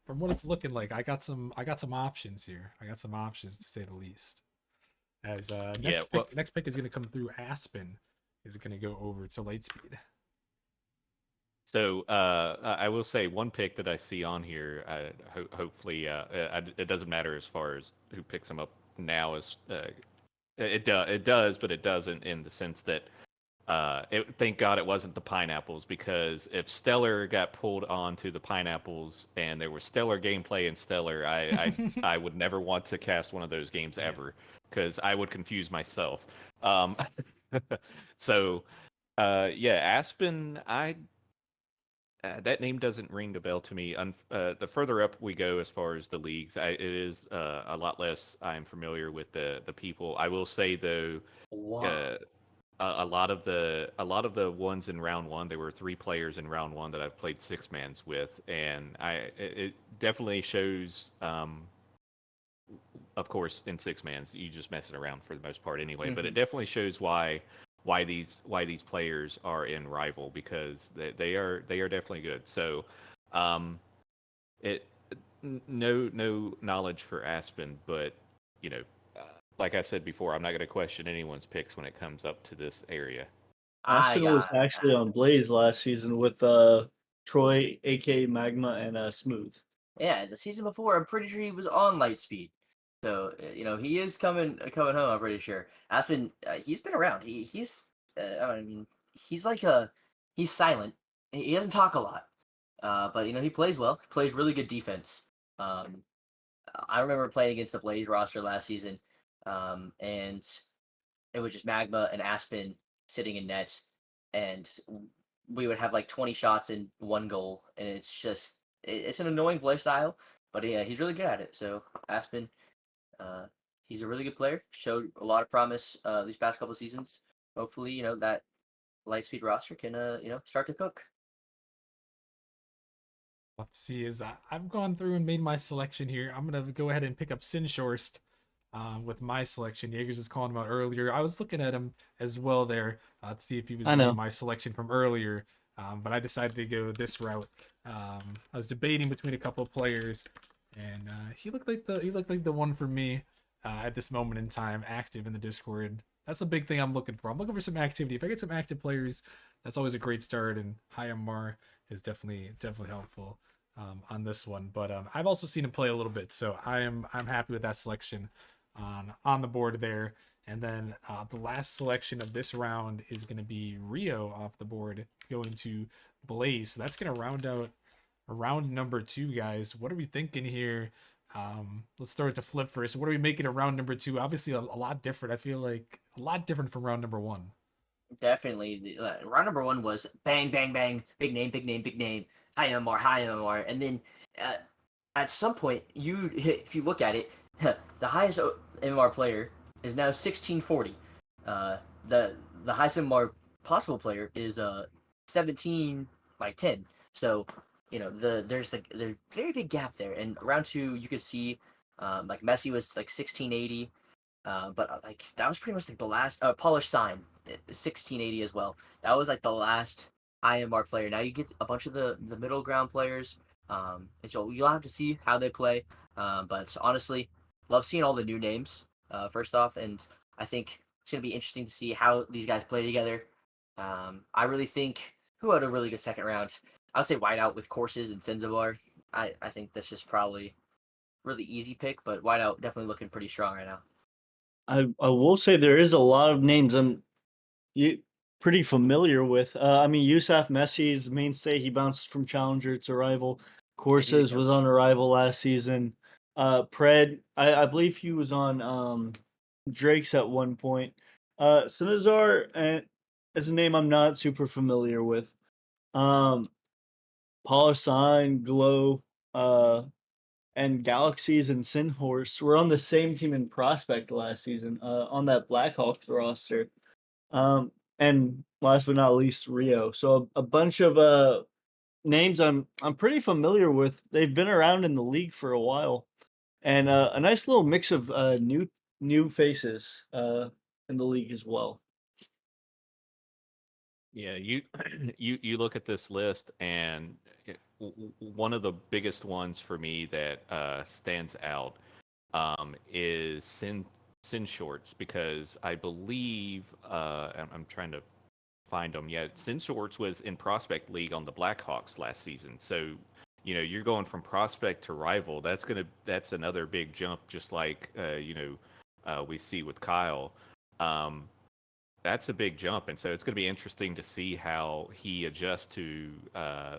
From what it's looking like, I got some options here. I got some options to say the least. As Yeah, well, next pick is gonna come through. Aspen is gonna go over to Lightspeed. so I will say one pick that I see on here. Hopefully, it doesn't matter as far as who picks them up now. It does, but it doesn't in the sense that thank God it wasn't the pineapples, because if Stellar got pulled onto the pineapples and there was Stellar gameplay in Stellar, I would never want to cast one of those games ever, because I would confuse myself. Um, so yeah, Aspen, that name doesn't ring the bell to me. The further up we go as far as the leagues, it is a lot less I'm familiar with the people. I will say though, Wow. a lot of the ones in round one, there were three players in round one that I've played six mans with, and it definitely shows. Of course, in six mans, you just messing around for the most part anyway. But it definitely shows why these players are in rival, because they are definitely good. So, it no knowledge for Aspen, but you know, uh, like I said before, I'm not going to question anyone's picks when it comes up to this area. I Aspen was got actually on Blaze last season with Troy, aka Magma, and Smooth. Yeah, the season before, I'm pretty sure he was on Lightspeed. So he is coming home. I'm pretty sure. Aspen, he's been around. I mean, he's like he's silent. He doesn't talk a lot. But he plays well. He plays really good defense. Um, I remember playing against the Blaze roster last season, and it was just Magma and Aspen sitting in net, and we would have like 20 shots in one goal, and it's an annoying play style, but yeah, he's really good at it. So Aspen, uh, he's a really good player. Showed a lot of promise these past couple of seasons. Hopefully, that Lightspeed roster can start to cook. Let's see. I've gone through and made my selection here. I'm gonna go ahead and pick up Sinshorst with my selection. Jaegers was calling him out earlier. I was looking at him as well there to see if he was I going to be know. my selection from earlier, but I decided to go this route. I was debating between a couple of players, and he looked like the one for me at this moment in time, active in the Discord. That's the big thing I'm looking for. I'm looking for some activity. If I get some active players, that's always a great start. And Hayamar is definitely helpful on this one. But I've also seen him play a little bit, so I'm happy with that selection on the board there. And then the last selection of this round is going to be Rio off the board, going to Blaze. So that's going to round out round number 2, guys. What are we thinking here? Let's start to Flip first. What are we making a round number 2? Obviously, a lot different. I feel like a lot different from round number 1. Definitely, round number 1 was bang, bang, bang, big name, big name, big name, high MMR, high MMR, and then uh, at some point, if you look at it, the highest MMR player is now 1640. The highest MMR possible player is 17 like 10. So there's very big gap there. And round 2, you could see like Messi was like 1680. But like that was pretty much like the last polished sign 1680 as well. That was like the last IMR player. Now you get a bunch of the middle ground players. And so you'll have to see how they play. But honestly, love seeing all the new names. First off, and I think it's gonna be interesting to see how these guys play together. I really think who had a really good second round. I would say Whiteout with Courses and Senzabar. I think that's just probably really easy pick, but Whiteout definitely looking pretty strong right now. I will say there is a lot of names you pretty familiar with. I mean, Yusuf Messi's mainstay. He bounced from Challenger to Rival. Courses was on Arrival last season. Pred, I believe he was on Drake's at one point. Sinazar, is a name I'm not super familiar with. Polisign, Glow, and Galaxies and Sinhorse were on the same team in Prospect last season, on that Blackhawks roster. And last but not least, Rio. So a bunch of names I'm pretty familiar with. They've been around in the league for a while, and a nice little mix of new faces in the league as well. Yeah, you look at this list, and one of the biggest ones for me that stands out is Sin Shorts, because I believe I'm trying to find them yet. Sin Shorts was in Prospect League on the Blackhawks last season, so you're going from Prospect to Rival. That's another big jump, just like we see with Kyle. Um, that's a big jump, and so it's going to be interesting to see how he adjusts to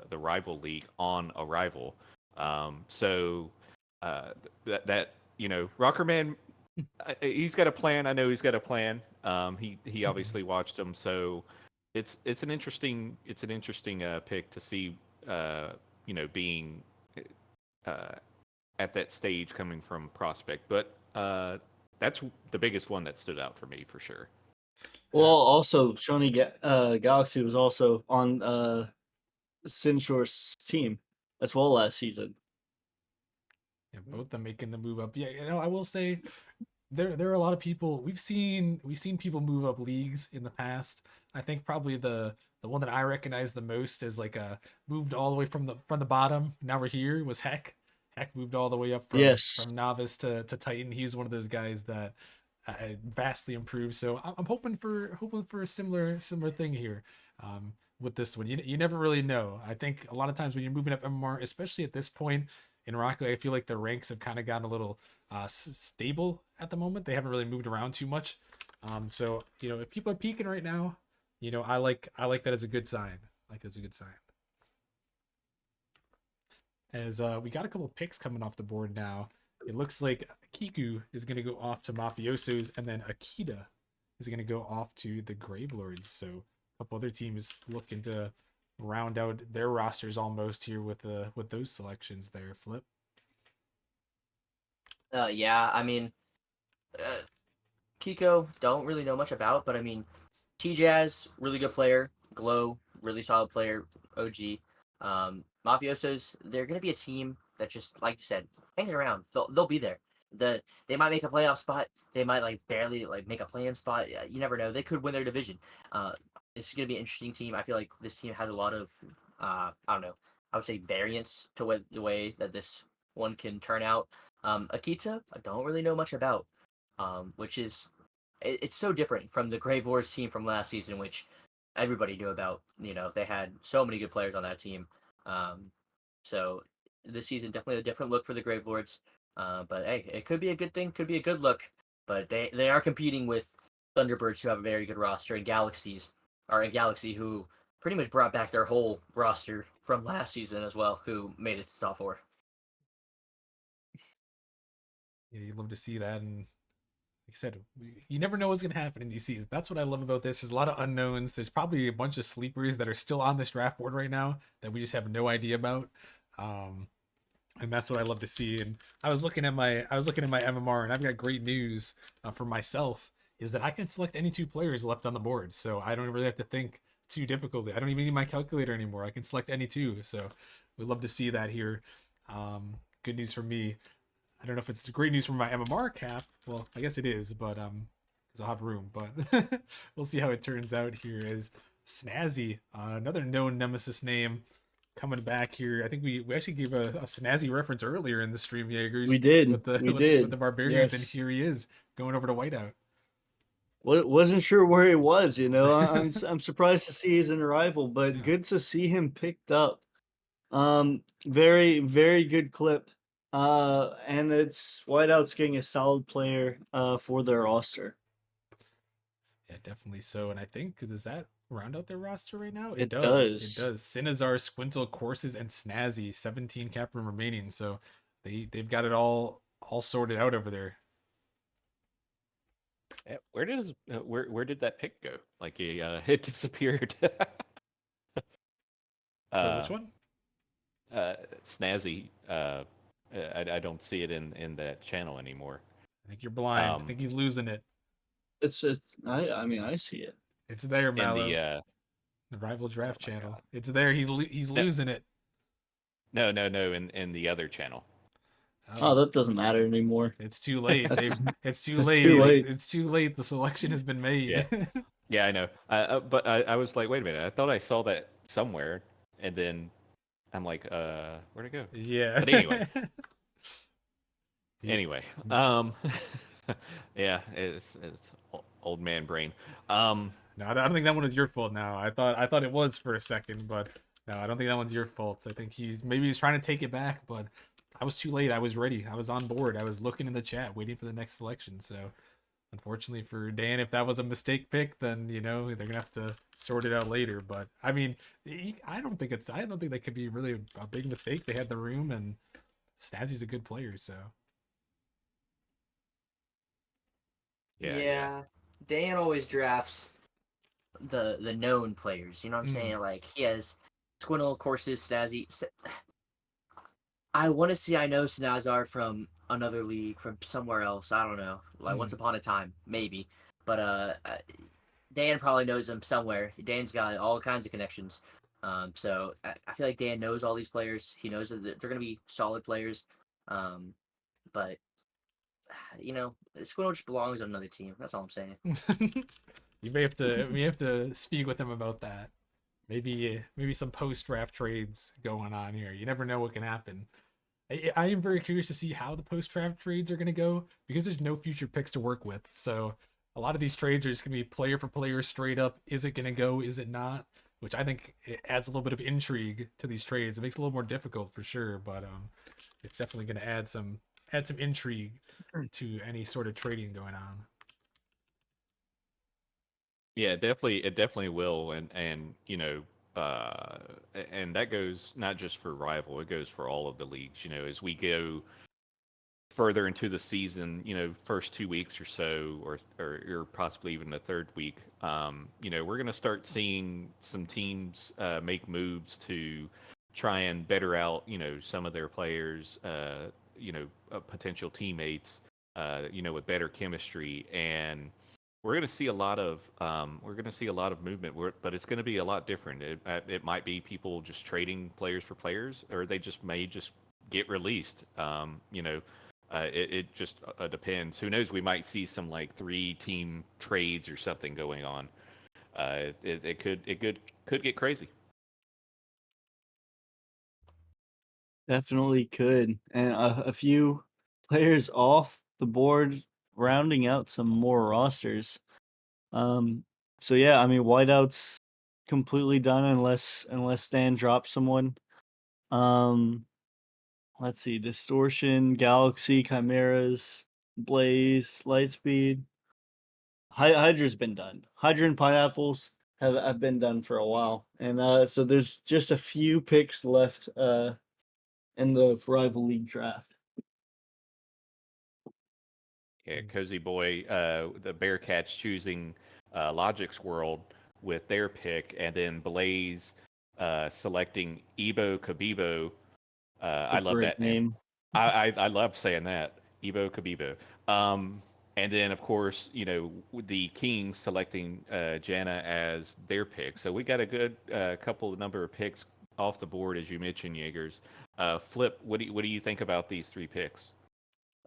the Rival League on Arrival. So that Rockerman, he's got a plan. I know he's got a plan. He obviously watched him, so it's an interesting pick to see. Being uh, at that stage coming from Prospect, but that's the biggest one that stood out for me for sure. Well, also Shawnee Galaxy was also on Sinshore's team as well last season. Yeah, both of them making the move up. Yeah, I will say there are a lot of people we've seen people move up leagues in the past. I think probably the one that I recognize the most is like moved all the way from the bottom. Now we're here was Heck. Heck moved all the way up Yes. from novice to Titan. He's one of those guys that vastly improved. So I'm hoping for a similar thing here. With this one, you never really know. I think a lot of times when you're moving up MMR, especially at this point in Rocket League, I feel like the ranks have kind of gotten a little stable at the moment. They haven't really moved around too much. So if people are peaking right now, I like that as a good sign. Like that's a good sign. As we got a couple picks coming off the board now. It looks like Kiku is going to go off to Mafiosos, and then Akita is going to go off to the Gravelords. So a couple other teams looking to round out their rosters almost here with those selections there. Flip. Yeah, I mean, Kiko don't really know much about, but I mean, T-Jazz, really good player. Glow, really solid player, OG. Mafiosos, they're going to be a team that just, like you said, hangs around. They'll be there. They might make a playoff spot. They might like barely like make a play-in spot. You never know. They could win their division. It's going to be an interesting team. I feel like this team has a lot of I don't know. I would say variance to the way that this one can turn out. Akita, I don't really know much about, which is it's so different from the Grave Wars team from last season, which everybody knew about. You know, they had so many good players on that team. Um, so this season definitely a different look for the Grave Lords. But hey, it could be a good thing, could be a good look. But they are competing with Thunderbirds, who have a very good roster, and Galaxy, who pretty much brought back their whole roster from last season as well, who made it to top four. Yeah, you'd love to see that, and like I said, you never know what's going to happen in these seasons. That's what I love about this. There's a lot of unknowns. There's probably a bunch of sleepers that are still on this draft board right now that we just have no idea about. Um, and that's what I love to see. And I was looking at my MMR, and I've got great news for myself is that I can select any two players left on the board, so I don't really have to think too difficultly. I don't even need my calculator anymore. I can select any two. So we'd love to see that here. Good news for me. I don't know if it's great news for my MMR cap. Well, I guess it is, but because I'll have room. But we'll see how it turns out here. As Snazzy, another known Nemesis name, coming back here. I think we actually gave a Snazzy reference earlier in the stream, Jaegers, We did. with the We with did. the barbarians, and Yes. here he is going over to Whiteout. Wasn't sure where he was, you know. I'm surprised to see he's an arrival, but Yeah. good to see him picked up. Very, very good clip. And it's Whiteout's getting a solid player for their roster. Yeah, definitely so. And I think, does that round out their roster right now? It It does. It does. does. Sinazar, Squintle, Courses, and Snazzy. 17 cap room remaining. So they've got it all sorted out over there. Where did that pick go? Like it disappeared. Wait, which one? uh, Snazzy. I don't see it in that channel anymore. I think you're blind. I Um, think he's losing it. It's I mean I see it. It's there, in Mallow. the The rival oh draft my god, channel. It's there. He's no, losing it. no, in the other channel. Oh, Oh, that doesn't matter anymore. it's too late. That's It's too that's late. too late. It's too late. The selection has been Yeah, made. yeah, I know. But I was like, wait a minute, I thought I saw that somewhere, and then I'm like, where'd it go? Yeah. But anyway, He- anyway, yeah, it's old man brain. No, I don't think that one was your fault. Now I thought it was for a second, but no, I don't think that one's your fault. I think he's trying to take it back, but I was too late. I was ready. I was on board. I was looking in the chat, waiting for the next selection. So, unfortunately for Dan, if that was a mistake pick, then they're gonna have to sort it out later. But I mean, I don't think that could be really a big mistake. They had the room, and Snazzy's a good player, so. Yeah. Dan always drafts the known players. You know what I'm Mm. saying? Like he has Squintle, Courses, Snazzy. I want to see. I know Snazar from another league, from somewhere else. I don't know. Like Once Mm. Upon a Time, maybe. But Dan probably knows him somewhere. Dan's got all kinds of connections. So I feel like Dan knows all these players. He knows that they're going to be solid players. But Squirtle just belongs on another team. That's all I'm saying. You may have to speak with him about that. Maybe some post draft trades going on here. You never know what can happen. I am very curious to see how the post draft trades are going to go because there's no future picks to work with. So a lot of these trades are just going to be player for player straight up. Is it going to go? Is it not? Which I think it adds a little bit of intrigue to these trades. It makes it a little more difficult for sure, but it's definitely going to add some intrigue to any sort of trading going on. Yeah, it definitely will, and and that goes not just for rival, it goes for all of the leagues. As we go further into the season, first 2 weeks or so, or possibly even the third week, we're gonna start seeing some teams make moves to try and better out, some of their players, potential teammates, with better chemistry and we're going to see a lot of movement, but it's going to be a lot different. It might be people just trading players for players, or they just may just get released. It just depends. Who knows? We might see some like 3-team trades or something going on. It could get crazy. Definitely could. And a few players off the board, rounding out some more rosters. Um, so yeah, I mean, whiteout's completely done unless Stan drops someone. Um, let's see, Distortion, Galaxy, Chimeras, Blaze, Lightspeed. Hydra's been done. Hydra and Pineapples have been done for a while, and so there's just a few picks left in the rival league draft. Yeah, Cozy Boy, the Bearcats choosing Logic's World with their pick, and then Blaze selecting Ebo Kabibo. I love Great that name. name. I love saying that, Ebo Kabibo. And then of course, the Kings selecting Jana as their pick. So we got a good couple of number of picks off the board, as you mentioned, Jaegers. Flip, what do you think about these 3 picks?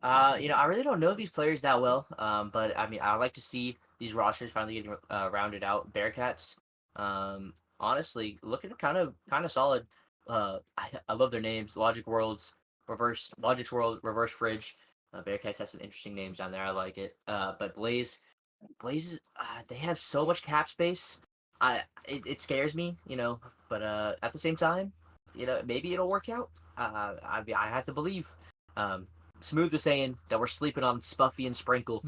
I really don't know these players that well. But I mean, I like to see these rosters finally getting rounded out. Bearcats, honestly, looking kind of solid. I love their names. Logic's World, Reverse Fridge. Bearcats have some interesting names down there. I like it. But Blaze, they have so much cap space. It scares me, But at the same time, maybe it'll work out. I have to believe. Um, Smooth was saying that we're sleeping on Spuffy and Sprinkle,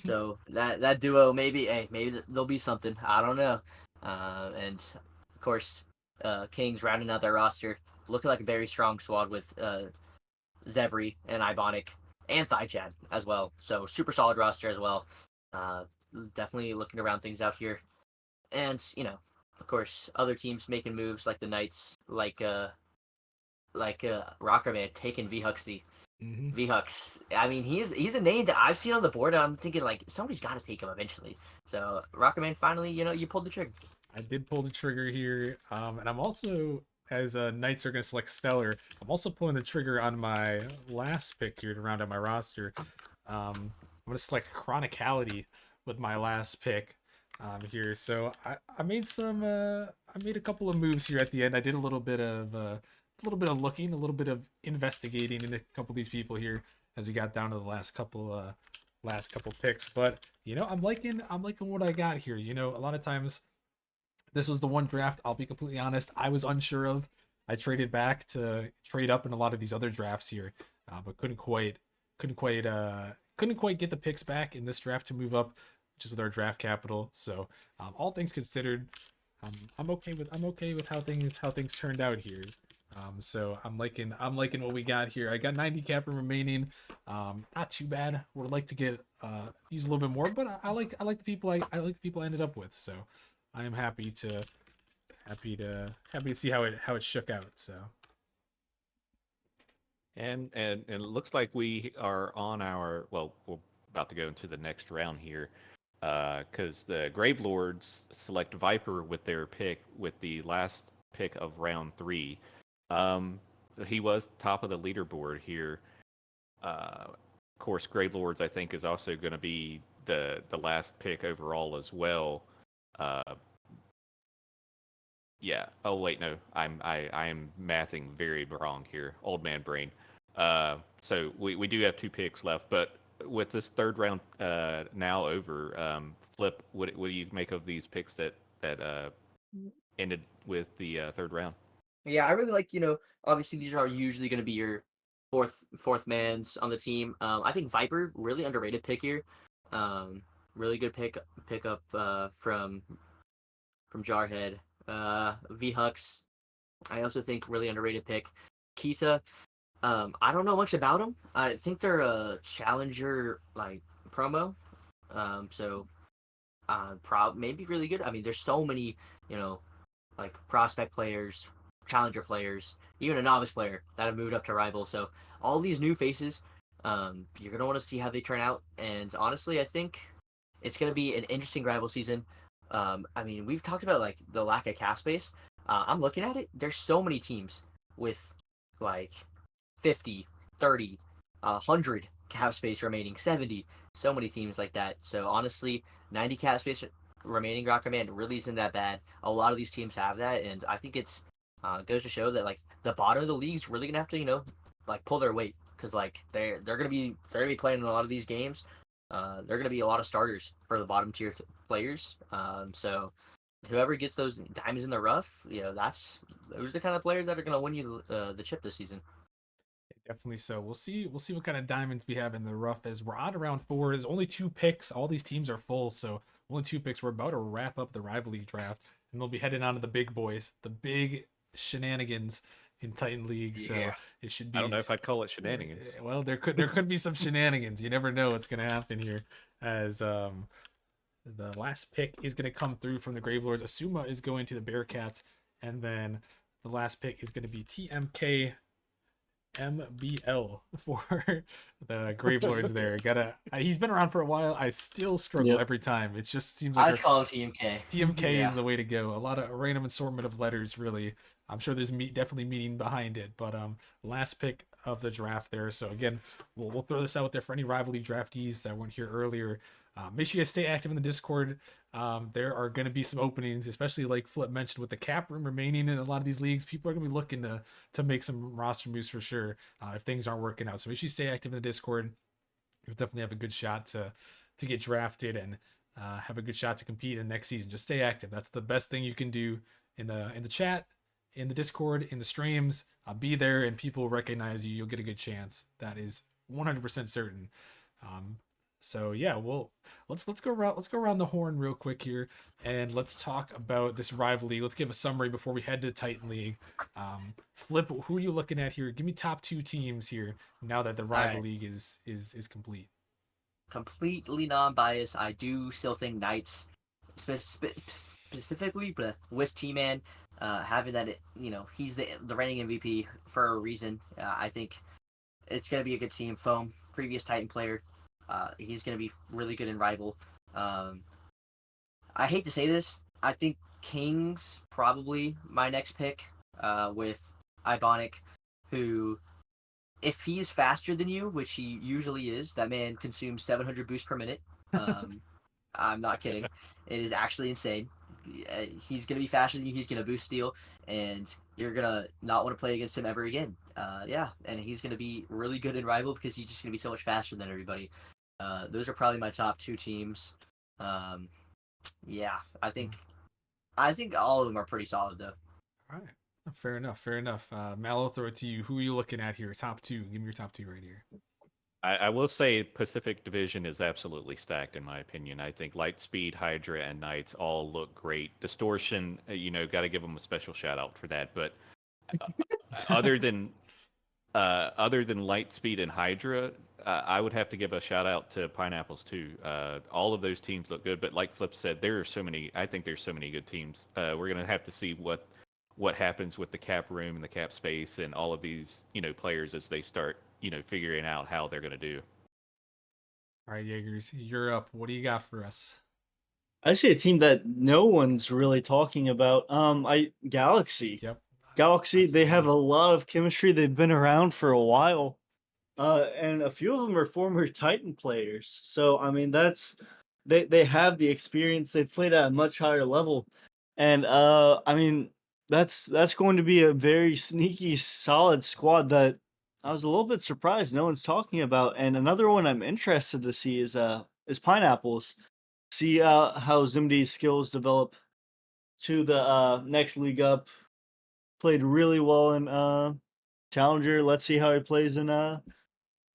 so that duo maybe there'll be something. I don't know. And of course, Kings rounding out their roster, looking like a very strong squad with Zevry and Ibonic and Thaichad as well. So super solid roster as well. Uh, Definitely looking around things out here, and of course, other teams making moves like the Knights, Rockerman taking VHuxy. Mhm. VHux. I mean, he's a name that I've seen on the board, and I'm thinking like somebody's got to take him eventually. So Rockerman, finally, you pulled the trigger. I did pull the trigger here, and I'm also, as Knights are going to select Stellar, I'm also pulling the trigger on my last pick here to round out my roster. I'm going to select Chronicality with my last pick here. So I made I made a couple of moves here at the end. I did a little bit of looking, a little bit of investigating into a couple of these people here as we got down to the last couple picks. But I'm liking what I got here. A lot of times this was the one draft, I'll be completely honest, I was unsure of. I traded back to trade up in a lot of these other drafts here, but couldn't quite get the picks back in this draft to move up, just with our draft capital. So, all things considered, I'm okay with how things turned out here. So I'm liking what we got here. I got 90 cap remaining. Not too bad. Would like to get use a little bit more, but I like the people I like the people I ended up with. So I am happy to see how it shook out. So And it looks like we are on our, well, we're about to go into the next round here, because the Grave Lords select Viper with their pick with the last pick of round 3. Um, he was top of the leaderboard here. Of course, Grave Lords I think is also going to be the last pick overall as well. Uh, yeah. Oh wait, no. I am mathing very wrong here. Old man brain. So we do have 2 picks left, but with this third round now over, Flip, what do you make of these picks that ended with the third round? Yeah, I really like, obviously these are usually going to be your fourth mans on the team. I think Viper, really underrated pick here. Really good pick up from Jarhead. VHux, I also think really underrated pick. Kita, I don't know much about them. I think they're a challenger like promo. So maybe really good. I mean, there's so many, you know, like prospect players, challenger players, even a novice player that have moved up to rival. So all these new faces, you're gonna want to see how they turn out. And honestly, I think It's going to be an interesting rival season. I mean, we've talked about like the lack of cap space. I'm looking at it. There's so many teams with like 50, 30, 100 cap space remaining, 70. So many teams like that. So honestly, 90 cap space remaining Rock Command really isn't that bad. A lot of these teams have that, and I think it's goes to show that like the bottom of the league's really gonna have to like pull their weight because like they're gonna be playing in a lot of these games. They're gonna be a lot of starters for the bottom tier players. So whoever gets those diamonds in the rough, those are the kind of players that are gonna win you the chip this season. Definitely so. We'll see. We'll see what kind of diamonds we have in the rough as we're on around 4. There's only 2 picks. All these teams are full, so only 2 picks. We're about to wrap up the rivalry draft, and they'll be heading on to the big boys, the big shenanigans in Titan League. So Yeah. it should be. I don't know if I'd call it shenanigans. Well, there could be some shenanigans. You never know what's gonna happen here. As the last pick is gonna come through from the Gravelords. Asuma is going to the Bearcats, and then the last pick is gonna be TMK MBL for the Gravelords there. He's been around for a while. I still struggle Yep. every time. It just seems I like just call him TMK. TMK Yeah. is the way to go. A lot of random assortment of letters, really. I'm sure there's definitely meaning behind it. But last pick of the draft there. So again, we'll throw this out there for any rivalry draftees that weren't here earlier. Make sure you guys stay active in the Discord. There are going to be some openings, especially like Flip mentioned with the cap room remaining in a lot of these leagues. People are going to be looking to make some roster moves for sure if things aren't working out. So make sure you stay active in the Discord. You'll definitely have a good shot to get drafted and have a good shot to compete in the next season. Just stay active. That's the best thing you can do in the chat, in the Discord, in the streams. Be there, and people recognize you. You'll get a good chance. That is 100% certain. So yeah, let's go around the horn real quick here, and let's talk about this rivalry. Let's give a summary before we head to the Titan League. Flip, who are you looking at here? Give me top 2 teams here now that the rival league is complete. Completely non-biased. I do still think Knights, specifically, but with T-Man, having that, he's the reigning MVP for a reason. I think it's gonna be a good team. Foam, previous Titan player, he's gonna be really good in rival. I hate to say this, I think King's probably my next pick. With Ibonic, who, if he's faster than you, which he usually is, that man consumes 700 boosts per minute. I'm not kidding. It is actually insane. He's gonna be faster than you. He's gonna boost steal, and you're gonna not want to play against him ever again. Yeah, and he's gonna be really good in rival because he's just gonna be so much faster than everybody. Those are probably my top 2 teams. Yeah, I think all of them are pretty solid though. All right. Fair enough. Mal, I'll throw it to you. Who are you looking at here? Top 2. Give me your top 2 right here. I will say Pacific Division is absolutely stacked in my opinion. I think Lightspeed, Hydra, and Knights all look great. Distortion, got to give them a special shout out for that. But other than Lightspeed and Hydra, I would have to give a shout out to Pineapples too. All of those teams look good, but like Flip said, there are so many. I think there's so many good teams. We're gonna have to see what happens with the cap room and the cap space and all of these players as they start figuring out how they're gonna do. All right, Jaegers, you're up. What do you got for us? I see a team that no one's really talking about. Galaxy. Yep. Galaxy, That's they the have one. a lot of chemistry. They've been around for a while. And a few of them are former Titan players. So I mean they have the experience. They've played at a much higher level. And I mean that's going to be a very sneaky solid squad that I was a little bit surprised no one's talking about. And another one I'm interested to see is Pineapples. See how Zimdi's skills develop to the next league up. Played really well in Challenger. Let's see how he plays in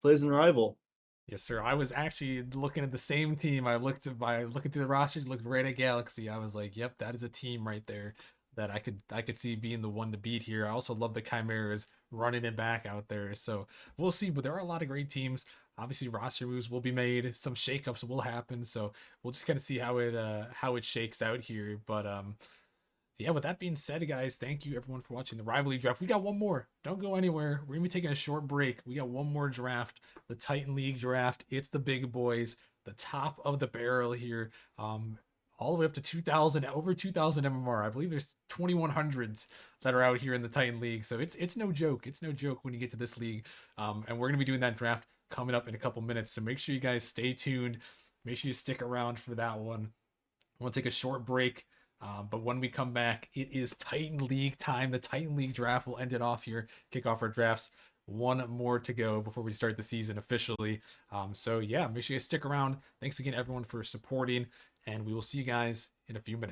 Rival. Yes, sir. I was actually looking at the same team. I looked at by looking through the rosters, looked right at Galaxy. I was like, "Yep, that is a team right there that I could see being the one to beat here." I also love the Chimeras running it back out there. So we'll see. But there are a lot of great teams. Obviously, roster moves will be made. Some shakeups will happen. So we'll just kind of see how it shakes out here. But yeah, with that being said, guys, thank you everyone for watching the rivalry draft. We got one more. Don't go anywhere. We're gonna be taking a short break. We got one more draft, the Titan League draft. It's the big boys. the top of the barrel here. All the way up to 2,000, over 2,000 MMR. I believe there's 2,100s that are out here in the Titan League. So it's no joke. It's no joke when you get to this league. And we're going to be doing that draft coming up in a couple minutes. So make sure you guys stay tuned. Make sure you stick around for that one. We'll take a short break. But when we come back, it is Titan League time. The Titan League draft will end it off here, kick off our drafts. One more to go before we start the season officially. So yeah, make sure you stick around. Thanks again, everyone, for supporting, and we will see you guys in a few minutes.